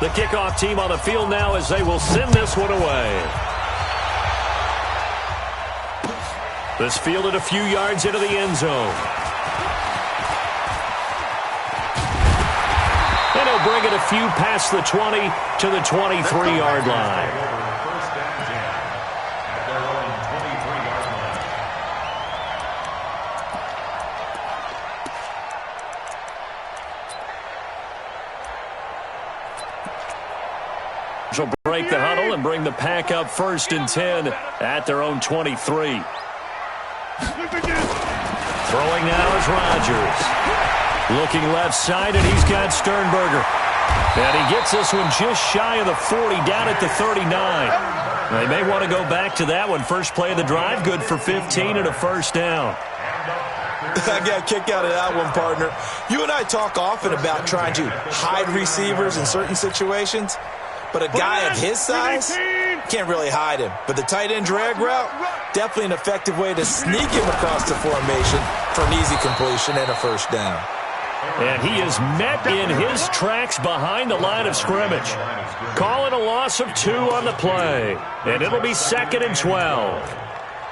The kickoff team on the field now as they will send this one away. This fielded a few yards into the end zone. And he'll bring it a few past the 20 to the 23-yard line. First down, at their own 23-yard line. She'll break the huddle and bring the pack up 1st and 10 at their own 23. Throwing now is Rodgers. Looking left side, and he's got Sternberger. And he gets this one just shy of the 40, down at the 39. They may want to go back to that one. First play of the drive, good for 15 and a first down. I got a kick out of that one, partner. You and I talk often about trying to hide receivers in certain situations, but a guy of his size can't really hide him. But the tight end drag route, definitely an effective way to sneak him across the formation for an easy completion and a first down. And he is met in his tracks behind the line of scrimmage. Calling a loss of 2 on the play. And it'll be 2nd and 12.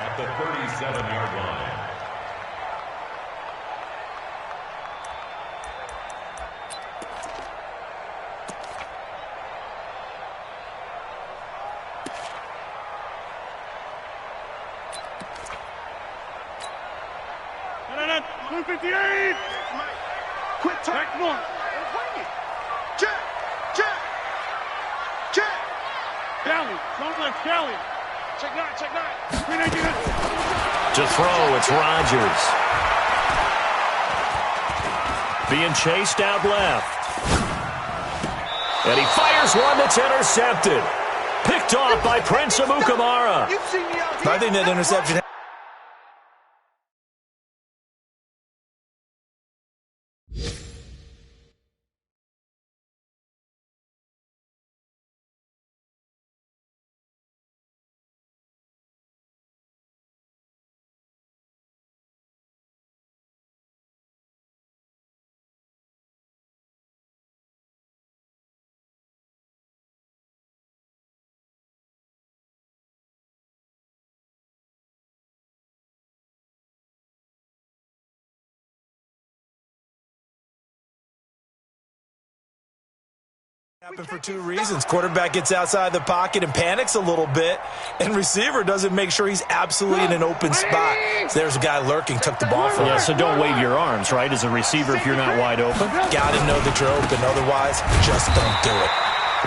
At the 37-yard line. Quick tack one. Check. Kelly. Don't let Kelly. Check 9. To throw, it's Rodgers. Being chased out left. And he fires one that's intercepted. Picked off by Prince Amukamara. I think that interception. Happen for 2 reasons. Quarterback gets outside the pocket and panics a little bit, and receiver doesn't make sure he's absolutely in an open spot. So there's a guy lurking, took the ball from him. Yeah, so don't wave your arms, right, as a receiver if you're not wide open. Got to know that you're open. Otherwise, just don't do it.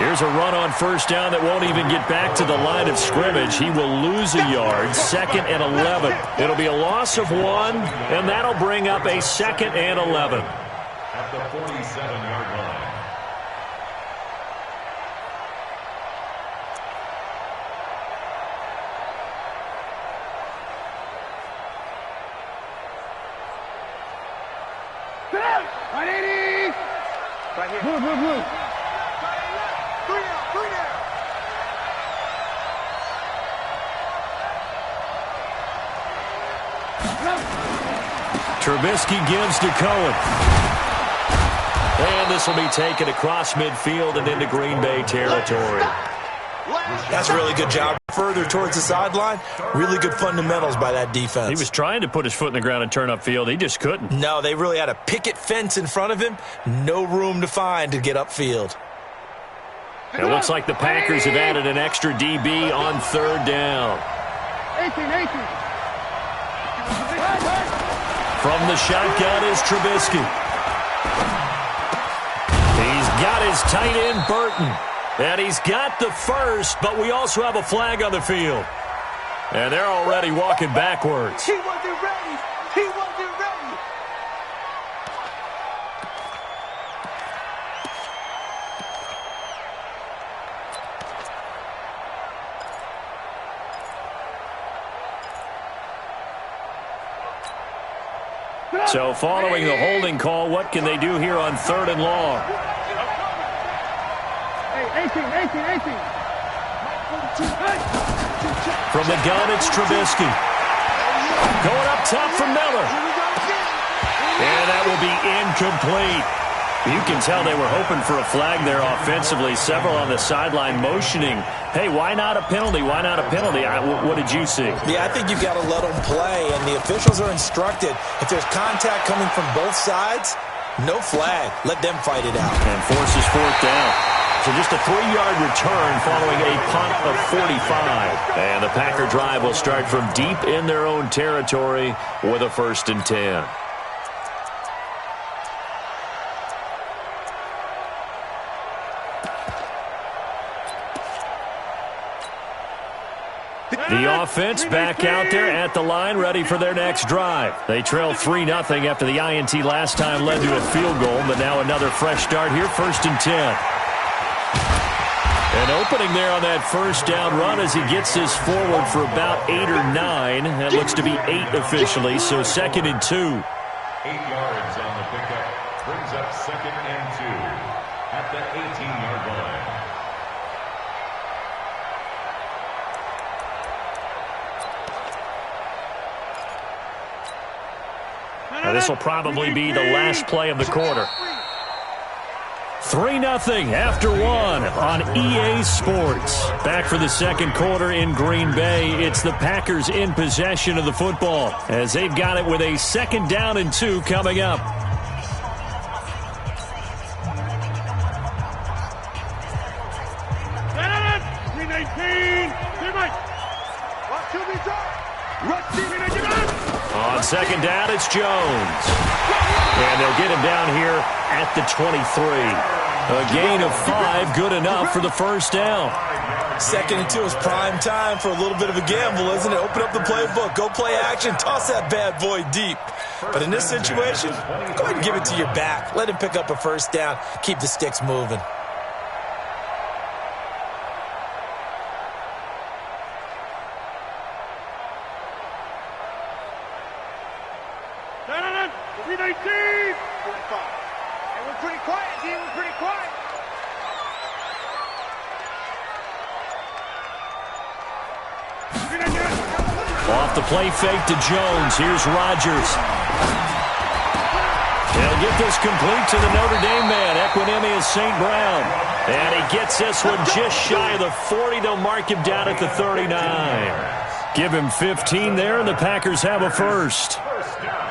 Here's a run on first down that won't even get back to the line of scrimmage. He will lose a yard, 2nd and 11. It'll be a loss of 1, and that'll bring up a 2nd and 11. At the 47-yard line. Right here. Blue. Three down. Trubisky gives to Cohen. And this will be taken across midfield and into Green Bay territory. That's a really good job. Further towards the sideline, really good fundamentals by that defense. He was trying to put his foot in the ground and turn upfield. He just couldn't. No, they really had a picket fence in front of him. No room to find to get upfield. It looks like the Packers have added an extra DB on 3rd down. 18. From the shotgun is Trubisky. He's got his tight end, Burton. And he's got the first, but we also have a flag on the field. And they're already walking backwards. He wasn't ready. So following the holding call, what can they do here on 3rd and long? 18. From the gun, it's Trubisky. Going up top for Miller. And that will be incomplete. You can tell they were hoping for a flag there offensively. Several on the sideline motioning, hey, why not a penalty? Why not a penalty? What did you see? Yeah, I think you've got to let them play, and the officials are instructed, if there's contact coming from both sides, no flag. Let them fight it out. And forces fourth down. So just a 3-yard return following a punt of 45. And the Packer drive will start from deep in their own territory with a 1st and 10. The offense back out there at the line, ready for their next drive. They trail 3-0 after the INT last time led to a field goal, but now another fresh start here, 1st and 10. An opening there on that first down run as he gets this forward for about 8 or 9. That looks to be 8 officially, so 2nd and 2. 8 yards on the pickup brings up 2nd and 2 at the 18-yard line. Now this will probably be the last play of the quarter. 3-0 after 1 on EA Sports. Back for the second quarter in Green Bay. It's the Packers in possession of the football as they've got it with a 2nd down and 2 coming up. On 2nd down, it's Jones. And they'll get him down here at the 23. A gain of 5, good enough for the 1st down. 2nd and 2 is prime time for a little bit of a gamble, isn't it? Open up the playbook, go play action, toss that bad boy deep. But in this situation, go ahead and give it to your back. Let him pick up a 1st down, keep the sticks moving. Off the play fake to Jones. Here's Rodgers. He'll get this complete to the Notre Dame man, Equinemius St. Brown. And he gets this one just shy of the 40. They'll mark him down at the 39. Give him 15 there, and the Packers have a 1st. 1st down.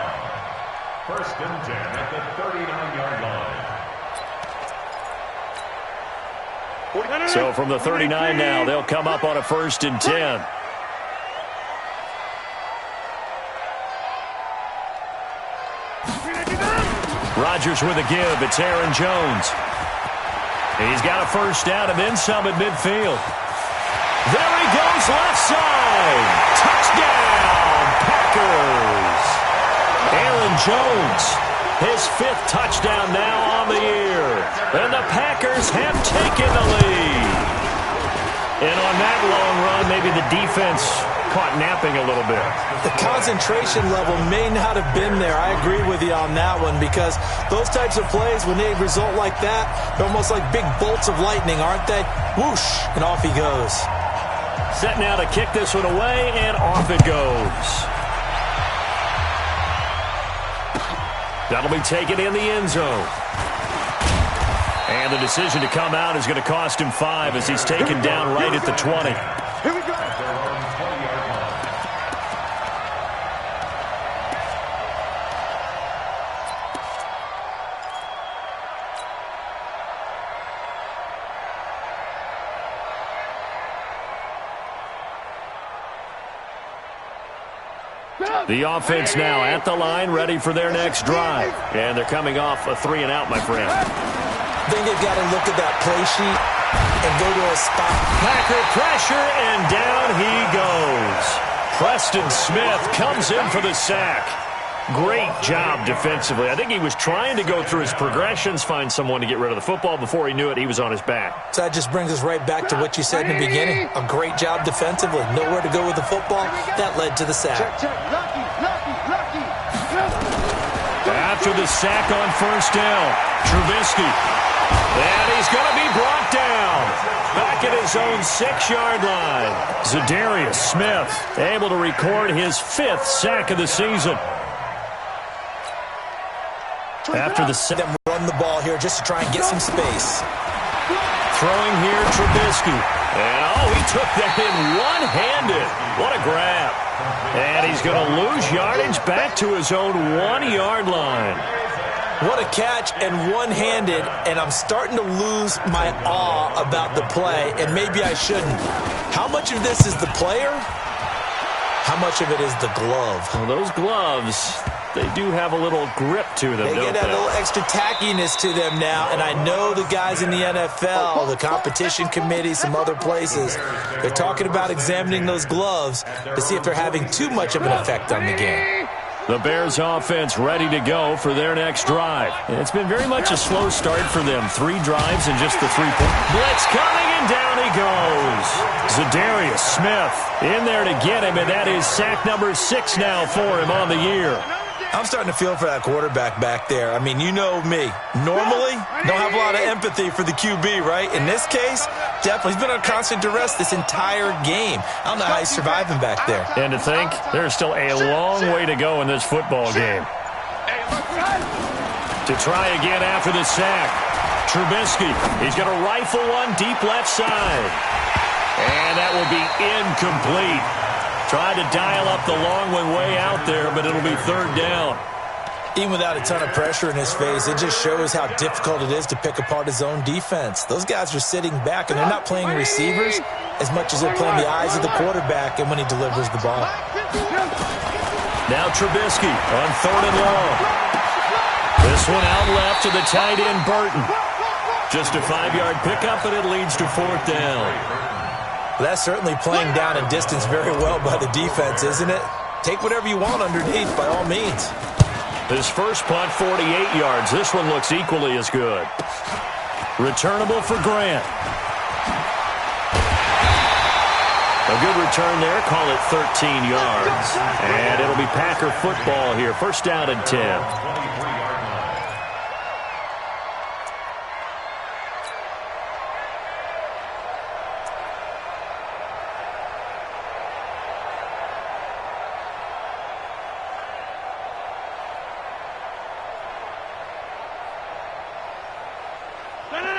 1st and 10 at the 39-yard line. So from the 39 now, they'll come up on a 1st and 10. Rodgers with a give. It's Aaron Jones. He's got a 1st down and then some at midfield. There he goes, left side. Touchdown, Packers. Aaron Jones, his 5th touchdown now on the year. And the Packers have taken the lead. And on that long run, maybe the defense caught napping a little bit. The concentration level may not have been there. I agree with you on that one because those types of plays, when they result like that, they're almost like big bolts of lightning, aren't they? Whoosh, and off he goes. Set now to kick this one away, and off it goes. That'll be taken in the end zone. And the decision to come out is going to cost him 5 as he's taken down right at the 20. Here we go. The offense now at the line, ready for their next drive. And they're coming off a 3-and-out, my friend. I think they've got to look at that play sheet and go to a spot. Packer pressure, and down he goes. Preston Smith comes in for the sack. Great job defensively. I think he was trying to go through his progressions, find someone to get rid of the football. Before he knew it, he was on his back. So that just brings us right back to what you said in the beginning. A great job defensively. Nowhere to go with the football. That led to the sack. After the sack on 1st down, Trubisky. And he's going to be brought down. Back at his own 6-yard line. Zadarius Smith able to record his 5th sack of the season. After the set, them run the ball here just to try and get some space. Throwing here, Trubisky. And, he took that in one-handed. What a grab. And he's going to lose yardage back to his own 1-yard line. What a catch and one-handed, and I'm starting to lose my awe about the play, and maybe I shouldn't. How much of this is the player? How much of it is the glove? Well, those gloves, they do have a little grip to them, They get that little extra tackiness to them now, and I know the guys in the NFL, the competition committee, some other places, they're talking about examining those gloves to see if they're having too much of an effect on the game. The Bears offense ready to go for their next drive. It's been very much a slow start for them. 3 drives and just the 3-point. Blitz coming, and down he goes. Zadarius Smith in there to get him, and that is sack number 6 now for him on the year. I'm starting to feel for that quarterback back there. I mean, you know me. Normally, don't have a lot of empathy for the QB, right? In this case, definitely. He's been on constant duress this entire game. I don't know how he's surviving back there. And to think, there's still a long way to go in this football game. To try again after the sack. Trubisky, he's going to rifle one deep left side. And that will be incomplete. Tried to dial up the long one way out there, but it'll be 3rd down. Even without a ton of pressure in his face, it just shows how difficult it is to pick apart his own defense. Those guys are sitting back, and they're not playing receivers as much as they're playing the eyes of the quarterback and when he delivers the ball. Now Trubisky on 3rd and long. This one out left to the tight end, Burton. Just a 5-yard pickup, and it leads to 4th down. That's certainly playing down in distance very well by the defense, isn't it? Take whatever you want underneath, by all means. His first punt, 48 yards. This one looks equally as good. Returnable for Grant. A good return there. Call it 13 yards. And it'll be Packer football here. 1st down and 10.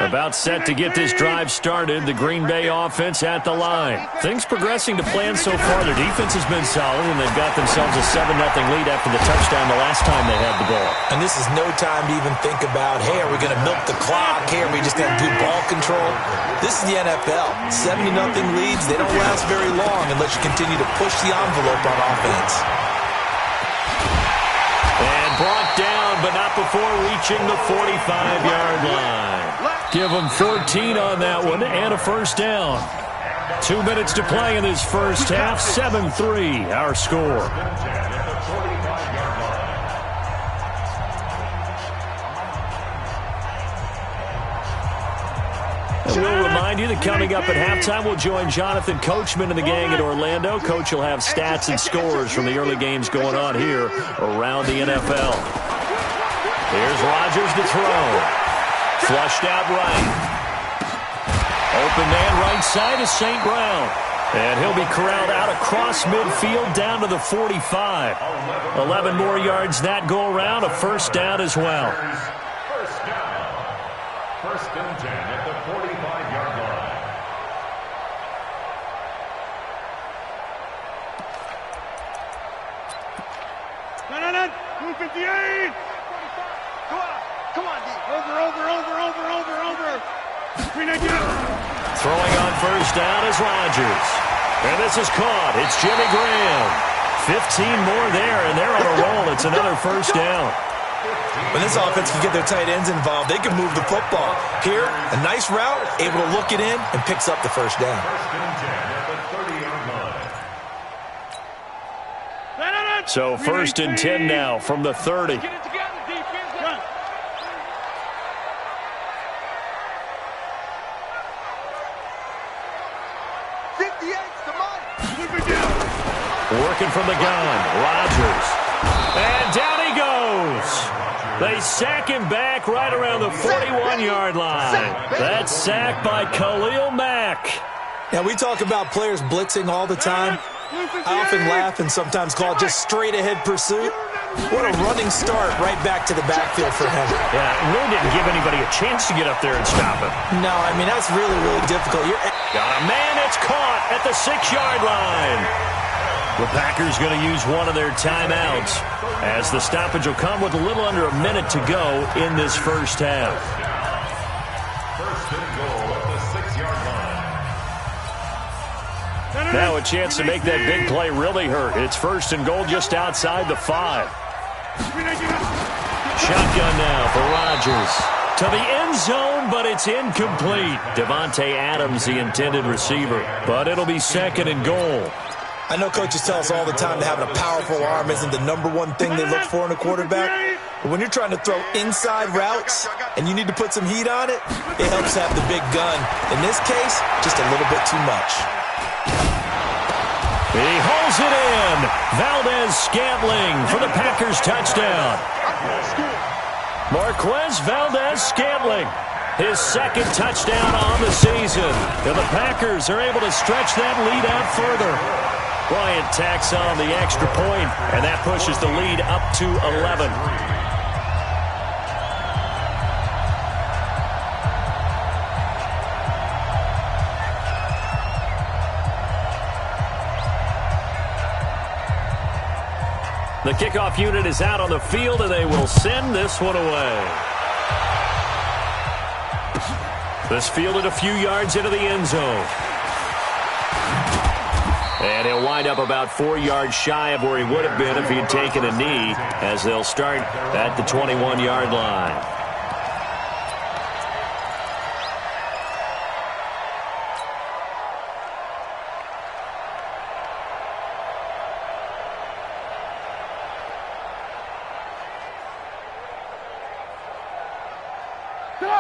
About set to get this drive started. The Green Bay offense at the line. Things progressing to plan so far. Their defense has been solid, and they've got themselves a 7-0 lead after the touchdown the last time they had the ball. And this is no time to even think about, hey, are we going to milk the clock? Hey, are we just going to do ball control? This is the NFL. 70-0 leads, they don't last very long unless you continue to push the envelope on offense. And brought down, but not before reaching the 45-yard line. Give them 14 on that one and a 1st down. 2 minutes to play in this first half. 7-3 our score. And we'll remind you that coming up at halftime, we'll join Jonathan Coachman and the gang at Orlando. Coach will have stats and scores from the early games going on here around the NFL. Here's Rodgers to throw. Flushed out right. Open man right side is St. Brown. And he'll be corralled out across midfield down to the 45. 11 more yards that go around. A 1st down as well. 1st and 10 at the 45-yard line. No. 258. Come on, D. Over. Throwing on 1st down is Rodgers. And this is caught. It's Jimmy Graham. 15 more there, and they're on a roll. It's another 1st down. When this offense can get their tight ends involved, they can move the football. Here, a nice route, able to look it in, and picks up the 1st down. 1st and 10 at the 30-yard line. So 1st and 10 now from the 30. Working from the gun, Rodgers. And down he goes. They sack him back right around the 41-yard line. That's sacked by Khalil Mack. Now, we talk about players blitzing all the time. I often laugh and sometimes call it just straight-ahead pursuit. What a running start right back to the backfield for him. Yeah, it really didn't give anybody a chance to get up there and stop him. No, I mean, that's really, really difficult. Got a man, it's caught at the 6-yard line. The Packers going to use one of their timeouts as the stoppage will come with a little under a minute to go in this first half. First and goal at the 6-yard line. Now a chance to make that big play really hurt. It's first and goal just outside the 5. Shotgun now for Rodgers. To the end zone, but it's incomplete. Devontae Adams, the intended receiver. But it'll be second and goal. I know coaches tell us all the time that having a powerful arm isn't the #1 thing they look for in a quarterback. But when you're trying to throw inside routes and you need to put some heat on it, it helps have the big gun. In this case, just a little bit too much. He holds it in. Valdez-Scantling for the Packers touchdown. Marquez Valdez-Scantling, his second touchdown on the season. And the Packers are able to stretch that lead out further. Bryant tacks on the extra point, and that pushes the lead up to 11. The kickoff unit is out on the field, and they will send this one away. This fielded a few yards into the end zone. And he'll wind up about 4 yards shy of where he would have been if he had taken a knee, as they'll start at the 21-yard line.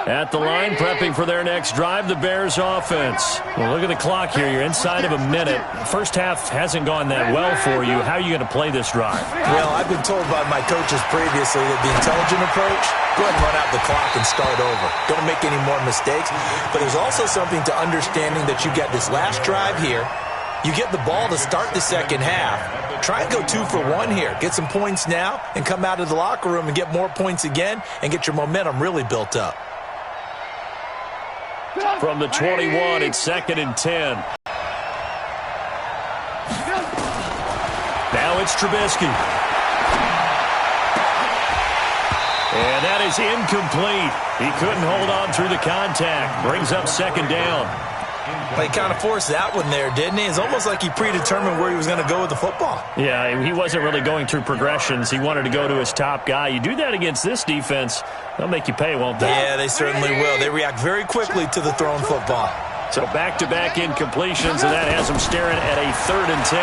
At the line, prepping for their next drive, the Bears offense. Well, look at the clock here. You're inside of a minute. First half hasn't gone that well for you. How are you going to play this drive? Well, I've been told by my coaches previously that the intelligent approach, go ahead and run out the clock and start over. Don't make any more mistakes. But there's also something to understanding that you got this last drive here. You get the ball to start the second half. Try and go 2 for 1 here. Get some points now and come out of the locker room and get more points again and get your momentum really built up. From the 21, it's second and 10. Now it's Trubisky. And that is incomplete. He couldn't hold on through the contact. Brings up second down. Well, he kind of forced that one there, didn't he? It's almost like he predetermined where he was going to go with the football. Yeah, he wasn't really going through progressions. He wanted to go to his top guy. You do that against this defense, they'll make you pay, won't they? Yeah, they certainly will. They react very quickly to the thrown football. So back-to-back incompletions, and that has him staring at a 3rd and 10.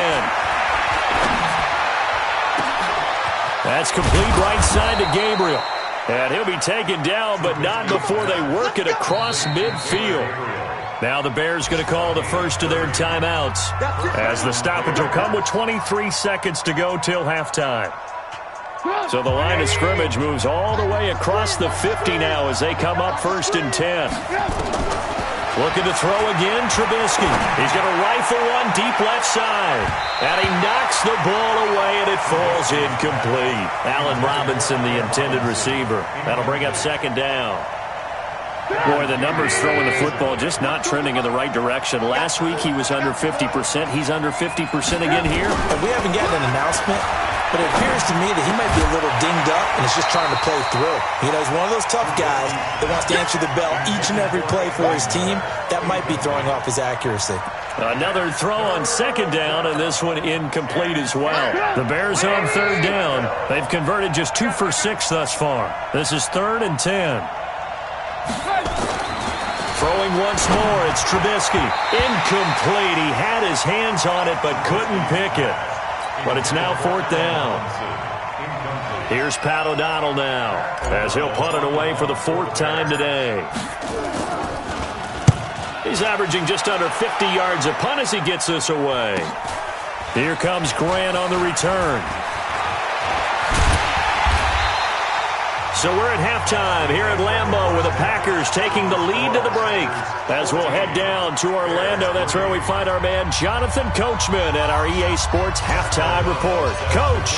That's complete right side to Gabriel. And he'll be taken down, but not before they work it across midfield. Now the Bears going to call the first of their timeouts, as the stoppage will come with 23 seconds to go till halftime. So the line of scrimmage moves all the way across the 50 now as they come up 1st and 10. Looking to throw again, Trubisky. He's going to rifle one deep left side. And he knocks the ball away, and it falls incomplete. Allen Robinson, the intended receiver. That'll bring up second down. Boy, the numbers throwing the football just not trending in the right direction. Last week he was under 50%. He's under 50% again here. And we haven't gotten an announcement, but it appears to me that he might be a little dinged up and is just trying to play through. You know, he's one of those tough guys that wants to answer the bell each and every play for his team. That might be throwing off his accuracy. Another throw on second down, and this one incomplete as well. The Bears on 3rd down. They've converted just 2 for 6 thus far. This is 3rd and 10. Throwing once more, it's Trubisky. Incomplete. He had his hands on it but couldn't pick it. But it's now 4th down. Here's Pat O'Donnell now, as he'll punt it away for the 4th time today. He's averaging just under 50 yards a punt as he gets this away. Here comes Grant on the return. So we're at halftime here at Lambeau with the Packers taking the lead to the break. As we'll head down to Orlando, that's where we find our man Jonathan Coachman at our EA Sports Halftime Report. Coach.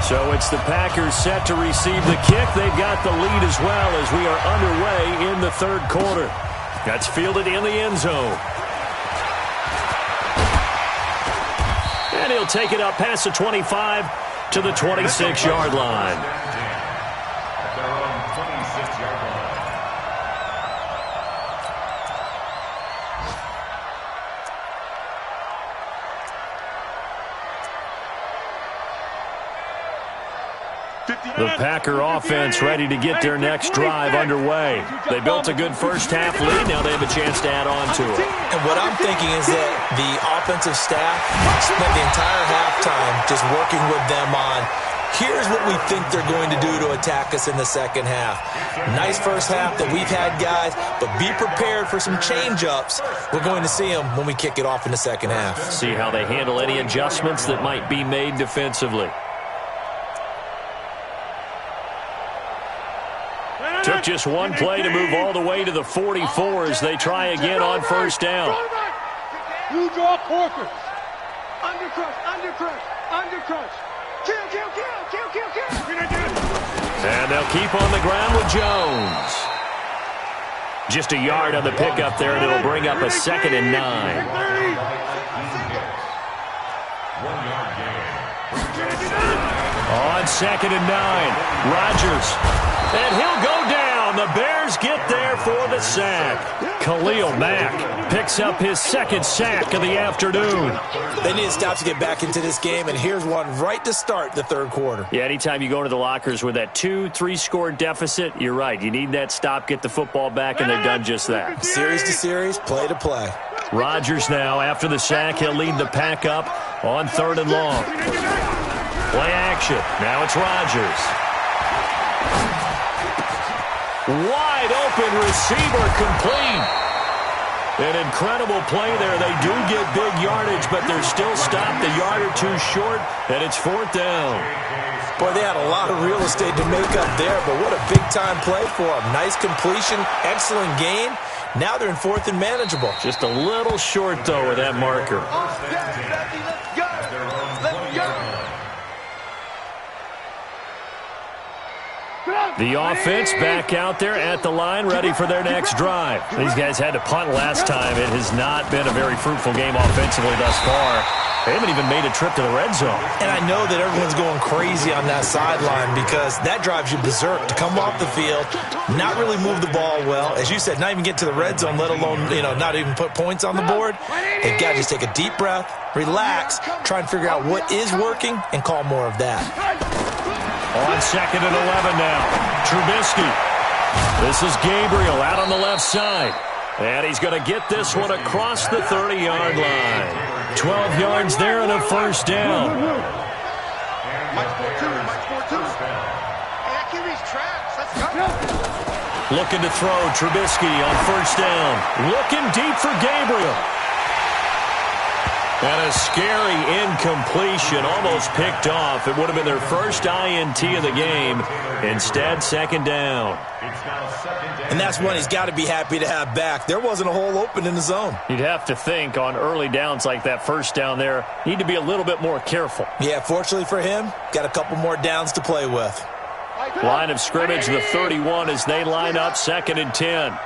So it's the Packers set to receive the kick. They've got the lead as well as we are underway in the third quarter. That's fielded in the end zone. And he'll take it up past the 25 to the 26-yard line. At their own 26-yard line. The Packer offense ready to get their next drive underway. They built a good first-half lead. Now they have a chance to add on to it. And what I'm thinking is that the offensive staff spent the entire halftime just working with them on, here's what we think they're going to do to attack us in the second half. Nice first half that we've had, guys, but be prepared for some change-ups. We're going to see them when we kick it off in the second half. See how they handle any adjustments that might be made defensively. Took just one play to move all the way to the 44 as they try again on first down. You draw corkers. Undercrush. Kill. And they'll keep on the ground with Jones. Just a yard on the pickup there, and it'll bring up a 2nd and 9. 1 yard gain. On 2nd and 9, Rodgers. And he'll go down. The Bears get there for the sack. Khalil Mack picks up his 2nd sack of the afternoon. They need to stop to get back into this game, and here's one right to start the third quarter. Yeah, anytime you go into the lockers with that 2-3 score deficit, you're right. You need that stop, get the football back, and they've done just that. Series to series, play to play. Rodgers now, after the sack, he'll lead the pack up on 3rd and long. Play action. Now it's Rodgers. Wide open receiver complete. An incredible play there. They do get big yardage, but they're still stopped a yard or two short, and it's 4th down. Boy, they had a lot of real estate to make up there, but what a big-time play for them. Nice completion, excellent gain. Now they're in 4th and manageable. Just a little short, though, with that marker. The offense back out there at the line, ready for their next drive. These guys had to punt last time. It has not been a very fruitful game offensively thus far. They haven't even made a trip to the red zone. And I know that everyone's going crazy on that sideline because that drives you berserk to come off the field, not really move the ball well. As you said, not even get to the red zone, let alone, not even put points on the board. They've got to just take a deep breath, relax, try and figure out what is working, and call more of that. On 2nd and 11 now, Trubisky. This is Gabriel out on the left side. And he's going to get this one across the 30-yard line. 12 yards there and a first down. Looking to throw, Trubisky on first down. Looking deep for Gabriel. And a scary incompletion, almost picked off. It would have been their first INT of the game. Instead, 2nd down. And that's one he's got to be happy to have back. There wasn't a hole open in the zone. You'd have to think on early downs like that first down there, need to be a little bit more careful. Yeah, fortunately for him, got a couple more downs to play with. Line of scrimmage, the 31 as they line up, 2nd and 10.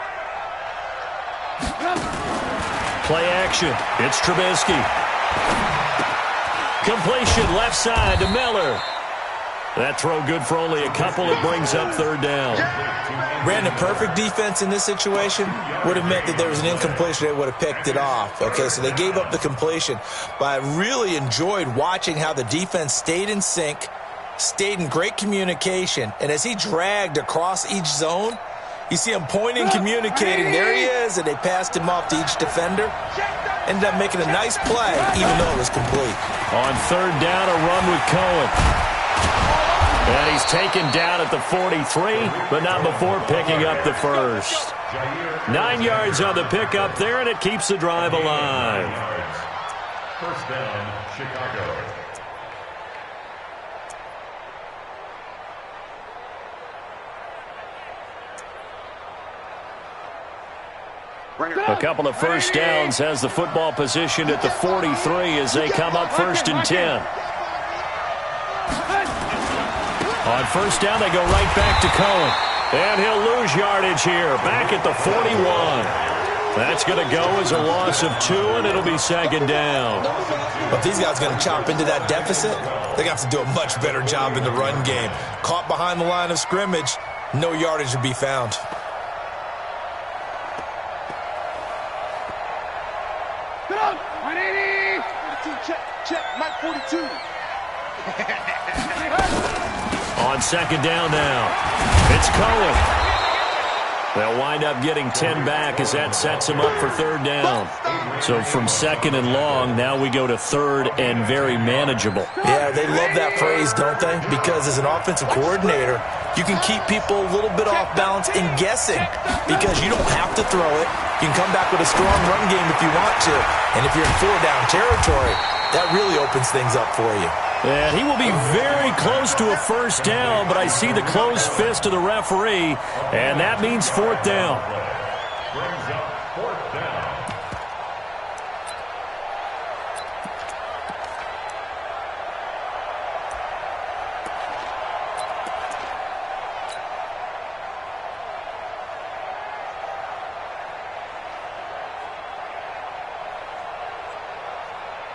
Play action. It's Trubisky. Completion left side to Miller. That throw good for only a couple. It brings up 3rd down. Brandon, perfect defense in this situation would have meant that there was an incompletion. They would have picked it off. Okay, so they gave up the completion. But I really enjoyed watching how the defense stayed in sync, stayed in great communication. And as he dragged across each zone, you see him pointing, communicating. There he is, and they passed him off to each defender. Ended up making a nice play, even though it was complete. On 3rd down, a run with Cohen. And he's taken down at the 43, but not before picking up the first. 9 yards on the pickup there, and it keeps the drive alive. First down, Chicago. A couple of first downs has the football positioned at the 43 as they come up 1st and 10. On first down, they go right back to Cohen. And he'll lose yardage here, back at the 41. That's going to go as a loss of 2, and it'll be second down. But if these guys are going to chop into that deficit, they got to do a much better job in the run game. Caught behind the line of scrimmage, no yardage to be found. Get up! 180! 42, check, Mike 42. On second down now, it's Cohen. They'll wind up getting 10 back as that sets them up for third down. So from second and long, now we go to third and very manageable. Yeah, they love that phrase, don't they? Because as an offensive coordinator, you can keep people a little bit off balance and guessing because you don't have to throw it. You can come back with a strong run game if you want to. And if you're in 4-down territory, that really opens things up for you. And he will be very close to a first down, but I see the closed fist of the referee, and that means fourth down. Brings up fourth down.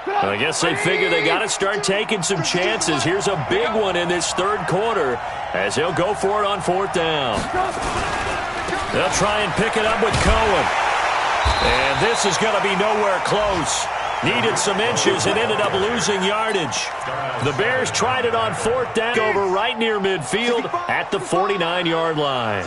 I guess they figure they got to start taking some chances. Here's a big one in this third quarter as he'll go for it on fourth down. They'll try and pick it up with Cohen. And this is going to be nowhere close. Needed some inches and ended up losing yardage. The Bears tried it on fourth down over right near midfield at the 49-yard line.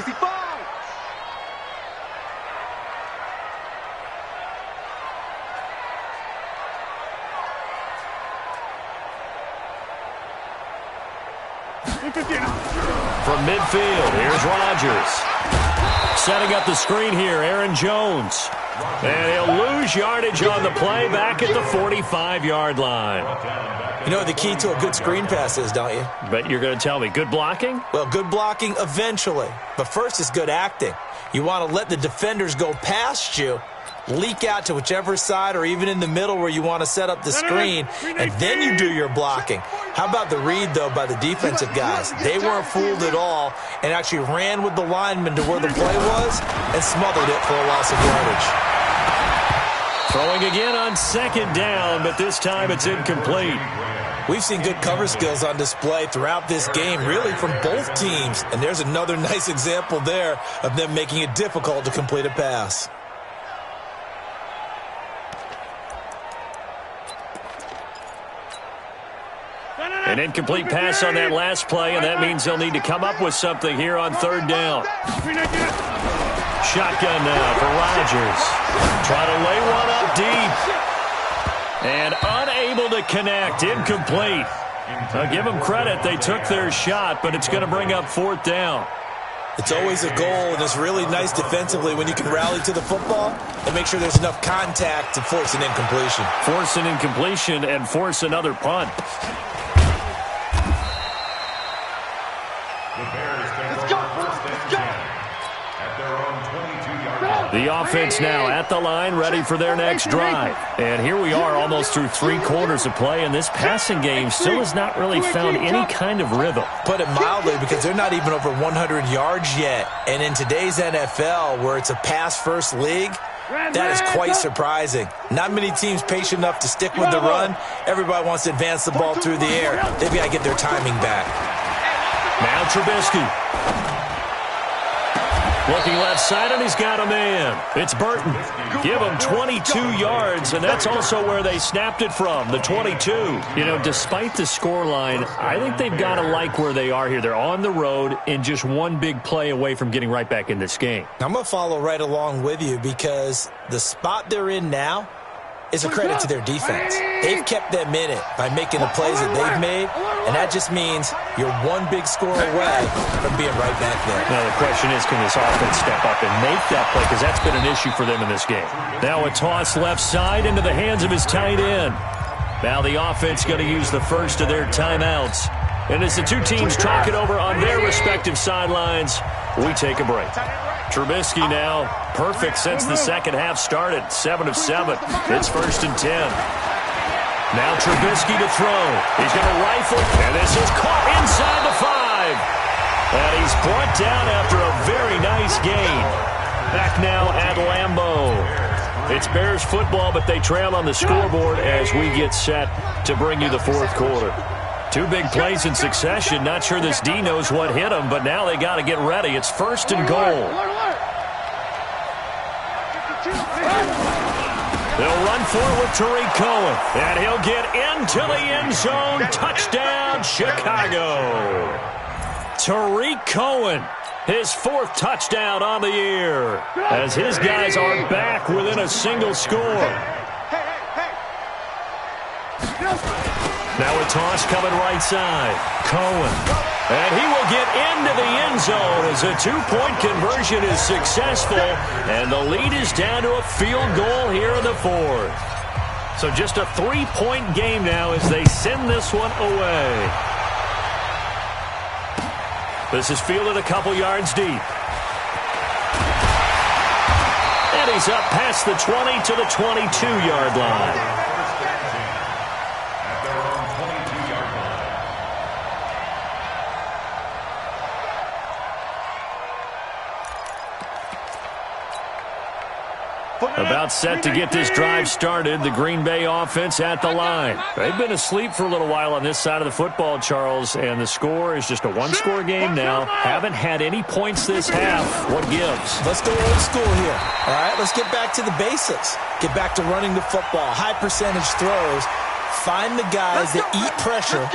From midfield, here's Rodgers. Setting up the screen here, Aaron Jones. And he'll lose yardage on the play back at the 45-yard line. You know what the key to a good screen pass is, don't you? But you're going to tell me, good blocking? Well, good blocking eventually. But first is good acting. You want to let the defenders go past you, leak out to whichever side or even in the middle where you want to set up the screen, and then you do your blocking. How about the read, though, by the defensive guys? They weren't fooled at all and actually ran with the lineman to where the play was and smothered it for a loss of yardage. Throwing again on second down, but this time it's incomplete. We've seen good cover skills on display throughout this game, really from both teams, and there's another nice example there of them making it difficult to complete a pass. An incomplete pass on that last play, and that means they'll need to come up with something here on third down. Shotgun now for Rodgers. Try to lay one up deep. And unable to connect. Incomplete. I'll give them credit. They took their shot, but it's going to bring up fourth down. It's always a goal, and it's really nice defensively when you can rally to the football and make sure there's enough contact to force an incompletion. Force an incompletion and force another punt. The Bears take over first and 10 at their own 22-yard line. The offense now at the line, ready for their next drive. And here we are almost through 3 quarters of play, and this passing game still has not really found any kind of rhythm. Put it mildly, because they're not even over 100 yards yet. And in today's NFL, where it's a pass-first league, that is quite surprising. Not many teams patient enough to stick with the run. Everybody wants to advance the ball through the air. They've got to get their timing back. Now Trubisky. Looking left side, and he's got a man. It's Burton. Give him 22 yards, and that's also where they snapped it from, the 22. You know, despite the scoreline, I think they've got to like where they are here. They're on the road and just one big play away from getting right back in this game. I'm going to follow right along with you because the spot they're in now is a credit to their defense. They've kept them in it by making the plays that they've made, and that just means you're one big score away from being right back there. Now the question is, can this offense step up and make that play, because that's been an issue for them in this game. Now a toss left side into the hands of his tight end. Now the offense going to use the first of their timeouts. And as the two teams talk it over on their respective sidelines, we take a break. Trubisky now perfect since the second half started. 7 of 7. It's first and 10. Now Trubisky to throw. He's going to rifle, and this is caught inside the 5. And he's brought down after a very nice gain. Back now at Lambeau. It's Bears football, but they trail on the scoreboard as we get set to bring you the fourth quarter. Two big plays in succession. Not sure this D knows what hit him, but now they got to get ready. It's first and goal. They'll run for it with Tariq Cohen. And he'll get into the end zone. Touchdown, Chicago. Tariq Cohen, his fourth touchdown on the year, as his guys are back within a single score. Now a toss coming right side. Cohen. And he will get into the end zone as a two-point conversion is successful. And the lead is down to a field goal here in the fourth. So just a three-point game now as they send this one away. This is fielded a couple yards deep. And he's up past the 20 to the 22-yard line. About set to get this drive started, the Green Bay offense at the line. They've been asleep for a little while on this side of the football, Charles, and the score is just a one-score game now. Haven't had any points this half. What gives? Let's go old school here. All right, let's get back to the basics. Get back to running the football, high-percentage throws. Find the guys that eat pressure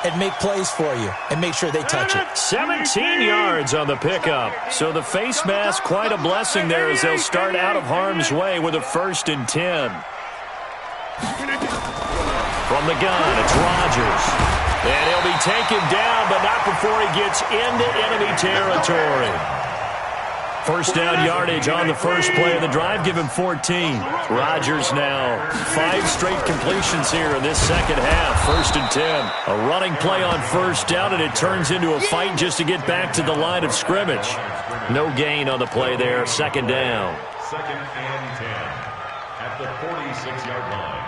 and make plays for you and make sure they touch it. 17 yards on the pickup. So the face mask, quite a blessing there as they'll start out of harm's way with a 1st and 10. From the gun, it's Rodgers. And he'll be taken down, but not before he gets into enemy territory. First down yardage on the first play of the drive. Give him 14. Rodgers now 5 straight completions here in this second half. 1st and 10. A running play on first down, and it turns into a fight just to get back to the line of scrimmage. No gain on the play there. 2nd down. 2nd and 10 at the 46-yard line.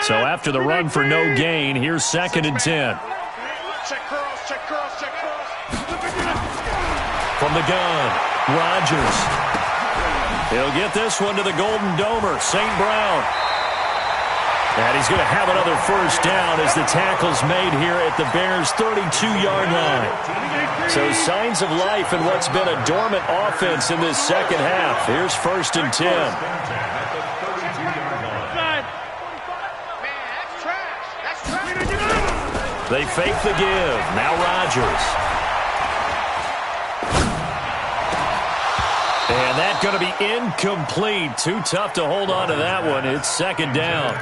So after the run for no gain, here's 2nd and 10. Check curls, check curls, check curls. From the gun, Rodgers. He'll get this one to the Golden Domer, St. Brown. And he's going to have another first down as the tackle's made here at the Bears' 32-yard line. So signs of life in what's been a dormant offense in this second half. Here's 1st and 10. They fake the give. Now Rodgers. And that's going to be incomplete. Too tough to hold on to that one. It's 2nd down.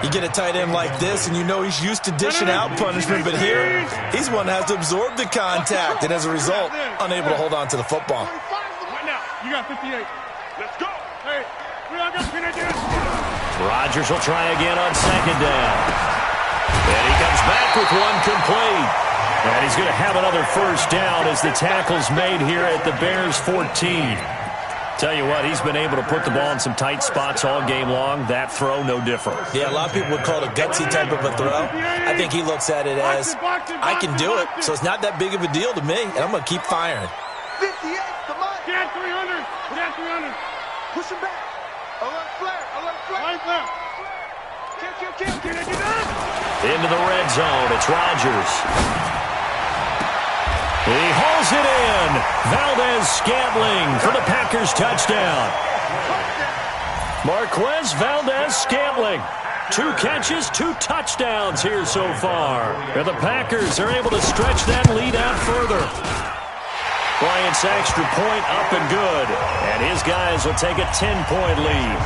You get a tight end like this, and you know he's used to dishing out punishment, but here, he's one that has to absorb the contact, and as a result, unable to hold on to the football. Right now, you got 58. Let's go. Hey, we all got 58. Rodgers will try again on 2nd down. And he comes back with one complete. And he's going to have another first down as the tackle's made here at the Bears' 14. Tell you what, he's been able to put the ball in some tight spots all game long. That throw, no different. Yeah, a lot of people would call it a gutsy type of a throw. I think he looks at it as, I can do it, so it's not that big of a deal to me, and I'm going to keep firing. 58, come on. Get at 300. Get at 300. Push him back. Alert flare. Alert flare. Right there. Into the red zone, it's Rodgers. He hauls it in. Valdez-Scantling for the Packers touchdown. Marquez Valdez-Scantling. 2 catches, 2 touchdowns here so far. And the Packers are able to stretch that lead out further. Bryant's extra point up and good. And his guys will take a 10-point lead.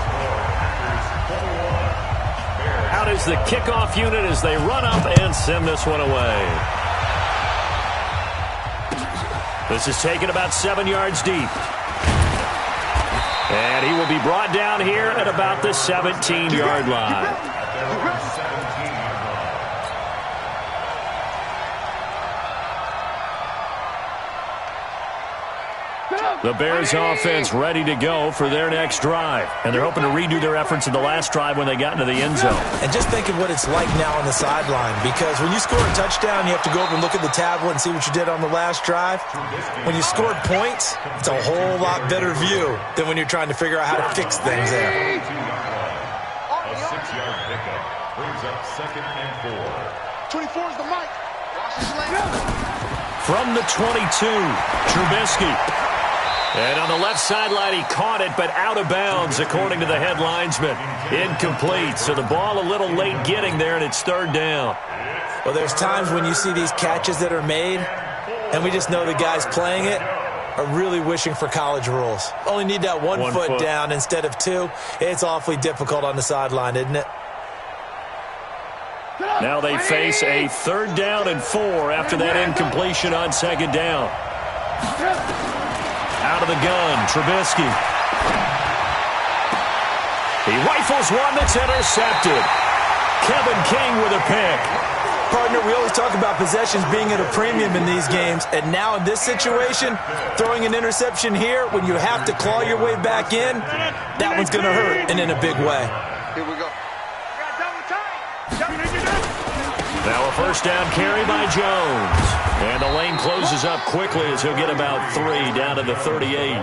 Out is the kickoff unit as they run up and send this one away. This is taken about 7 yards deep. And he will be brought down here at about the 17-yard line. The Bears offense ready to go for their next drive. And they're hoping to redo their efforts in the last drive when they got into the end zone. And just think of what it's like now on the sideline, because when you score a touchdown, you have to go over and look at the tablet and see what you did on the last drive. When you scored points, it's a whole lot better view than when you're trying to figure out how to fix things there. A 6-yard pickup brings up 2nd and 4. 24 is the mic. Watch his leg. From the 22, Trubisky. And on the left sideline, he caught it, but out of bounds, according to the head linesman. Incomplete, so the ball a little late getting there, and it's 3rd down. Well, there's times when you see these catches that are made, and we just know the guys playing it are really wishing for college rules. Only need that one foot down instead of 2. It's awfully difficult on the sideline, isn't it? Now they face a 3rd down and 4 after that incompletion on 2nd down. Out of the gun, Trubisky. He rifles one that's intercepted. Kevin King with a pick. Partner, we always talk about possessions being at a premium in these games, and now in this situation, throwing an interception here when you have to claw your way back in, that one's going to hurt, and in a big way. Here we go. Now a 1st down carry by Jones. And the lane closes up quickly as he'll get about 3 down to the 38.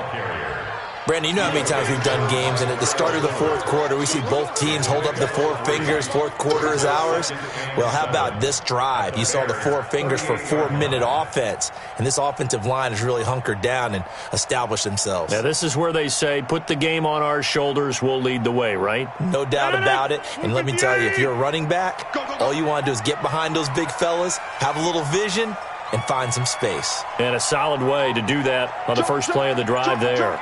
Brandon, you know how many times we've done games, and at the start of the 4th quarter, we see both teams hold up the 4 fingers, 4th quarter is ours. Well, how about this drive? You saw the 4 fingers for 4-minute offense, and this offensive line has really hunkered down and established themselves. Now, this is where they say, put the game on our shoulders, we'll lead the way, right? No doubt about it, and let me tell you, if you're a running back, all you want to do is get behind those big fellas, have a little vision, and find some space. And a solid way to do that on the first play of the drive there.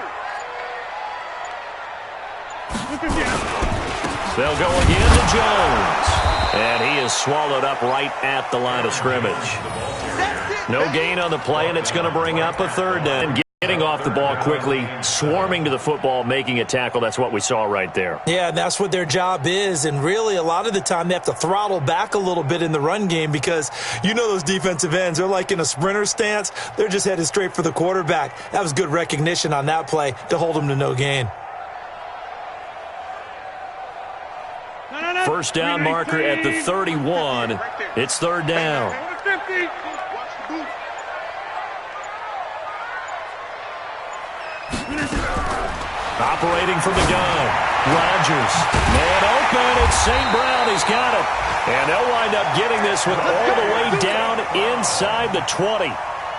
They'll go again to Jones. And he is swallowed up right at the line of scrimmage. No gain on the play, and it's going to bring up a 3rd down. Getting off the ball quickly, swarming to the football, making a tackle. That's what we saw right there. Yeah, and that's what their job is. And really, a lot of the time, they have to throttle back a little bit in the run game because you know those defensive ends, they're like in a sprinter stance. They're just headed straight for the quarterback. That was good recognition on that play to hold them to no gain. 1st down marker at the 31. It's 3rd down. Operating from the gun. Rodgers. Man open. It's St. Brown. He's got it. And they'll wind up getting this one all the way down inside the 20.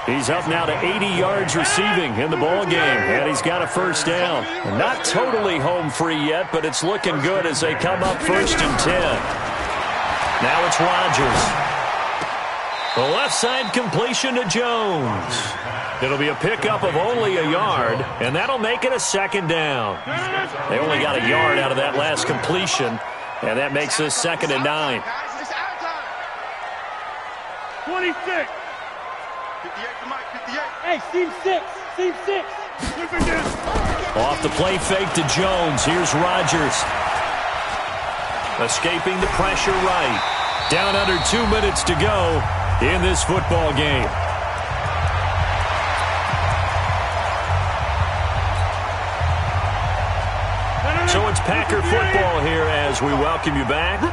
He's up now to 80 yards receiving in the ball game, and he's got a 1st down. Not totally home free yet, but it's looking good as they come up 1st and 10. Now it's Rodgers. The left side completion to Jones. It'll be a pickup of only a yard, and that'll make it a 2nd down. They only got a yard out of that last completion, and that makes this 2nd and 9. 26. 58 to Mike, 58. Hey, seam 6. Seam 6. Off the play fake to Jones. Here's Rodgers. Escaping the pressure right. Down under 2 minutes to go in this football game. So it's Packer football here as we welcome you back.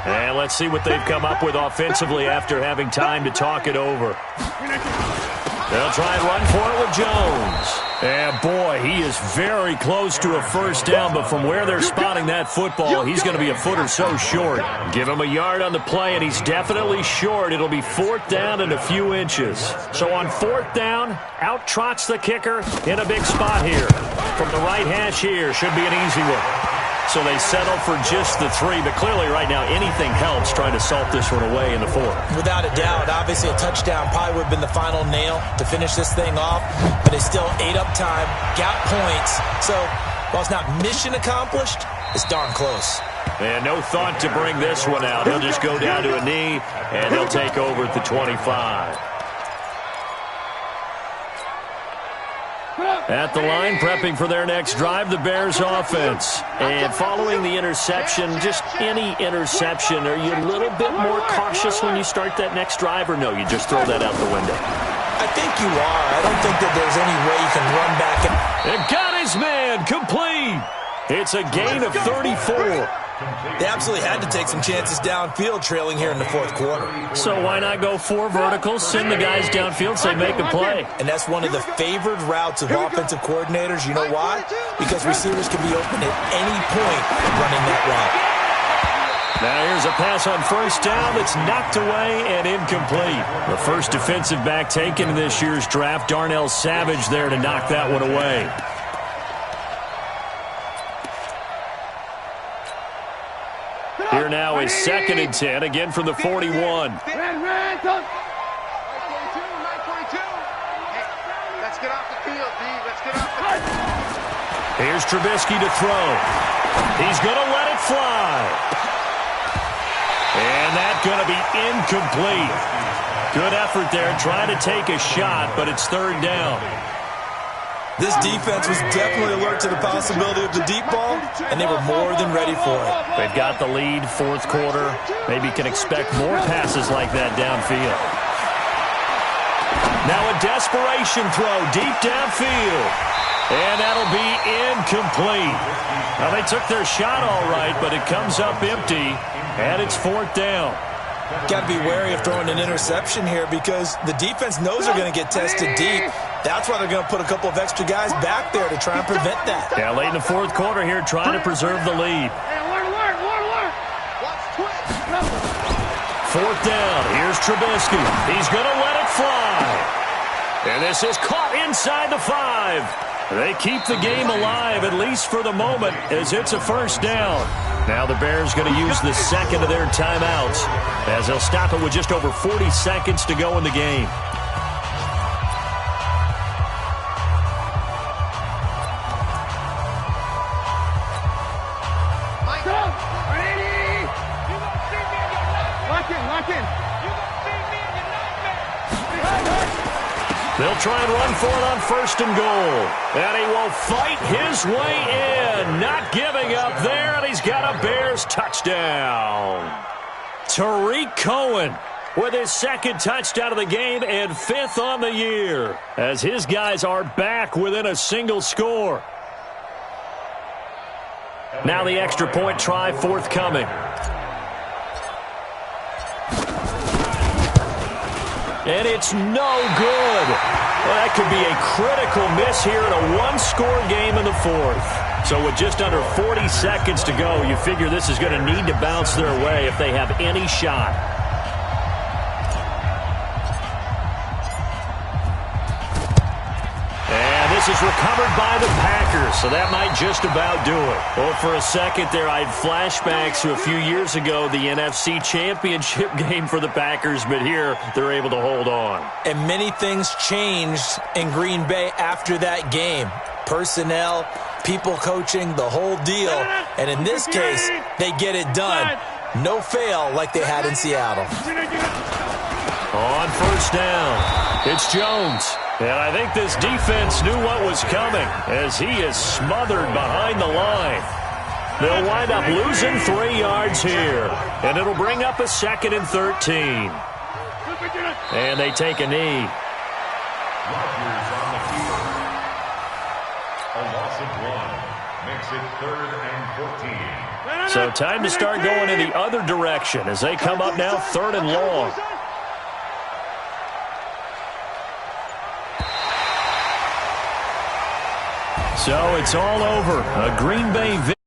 And let's see what they've come up with offensively after having time to talk it over. They'll try and run for it with Jones. And boy, he is very close to a 1st down, but from where they're spotting that football, he's going to be a foot or so short. Give him a yard on the play, and he's definitely short. It'll be 4th down and a few inches. So on 4th down, out trots the kicker in a big spot here. From the right hash here, should be an easy one. So they settle for just the 3, but clearly right now anything helps trying to salt this one away in the 4th. Without a doubt, obviously a touchdown probably would have been the final nail to finish this thing off, but it's still ate up time, got points. So while it's not mission accomplished, it's darn close. And no thought to bring this one out. He'll just go down to a knee, and he'll take over at the 25. At the line, prepping for their next drive, the Bears offense. And following the interception, just any interception, are you a little bit more cautious when you start that next drive, or no, you just throw that out the window? I think you are. I don't think that there's any way you can run back. And got his man complete. It's a gain of 34. They absolutely had to take some chances downfield trailing here in the fourth quarter. So why not go 4 verticals, send the guys downfield, say make a play? And that's one of the favored routes of offensive coordinators. You know why? Because receivers can be open at any point running that route. Now here's a pass on first down that's knocked away and incomplete. The first defensive back taken in this year's draft, Darnell Savage, there to knock that one away. Here now is 2nd and 10, again from the 41. Let's get off the field, D. Let's get off the field. Here's Trubisky to throw. He's going to let it fly. And that's going to be incomplete. Good effort there, trying to take a shot, but it's 3rd down. This defense was definitely alert to the possibility of the deep ball, and they were more than ready for it. They've got the lead, fourth quarter. Maybe can expect more passes like that downfield. Now a desperation throw deep downfield. And that'll be incomplete. Now they took their shot all right, but it comes up empty, and it's 4th down. Got to be wary of throwing an interception here because the defense knows they're going to get tested deep. That's why they're going to put a couple of extra guys back there to try and prevent that. Yeah, late in the fourth quarter here, trying to preserve the lead. Fourth down. Here's Trubisky. He's going to let it fly. And this is caught inside the 5. They keep the game alive, at least for the moment, as it's a first down. Now the Bears going to use the second of their timeouts as they'll stop it with just over 40 seconds to go in the game. They'll try and run for it on 1st and goal. And he will fight his way in. Not giving up there, and he's got a Bears touchdown. Tariq Cohen with his 2nd touchdown of the game and 5th on the year, as his guys are back within a single score. Now the extra point try forthcoming. And it's no good. Well, that could be a critical miss here in a one-score game in the fourth. So with just under 40 seconds to go, you figure this is going to need to bounce their way if they have any shot. And this is recovered by the Packers, so that might just about do it. Well, for a second there, I had flashbacks to a few years ago, the NFC Championship game for the Packers, but here they're able to hold on. And many things changed in Green Bay after that game. Personnel, people coaching, the whole deal. And in this case, they get it done. No fail like they had in Seattle. On first down, it's Jones. And I think this defense knew what was coming as he is smothered behind the line. They'll wind up losing 3 yards here. And it'll bring up a 2nd and 13. And they take a knee. Rodgers on the field. A loss of 1 makes it 3rd and 14. So time to start going in the other direction as they come up now 3rd and long. So it's all over. A Green Bay victory.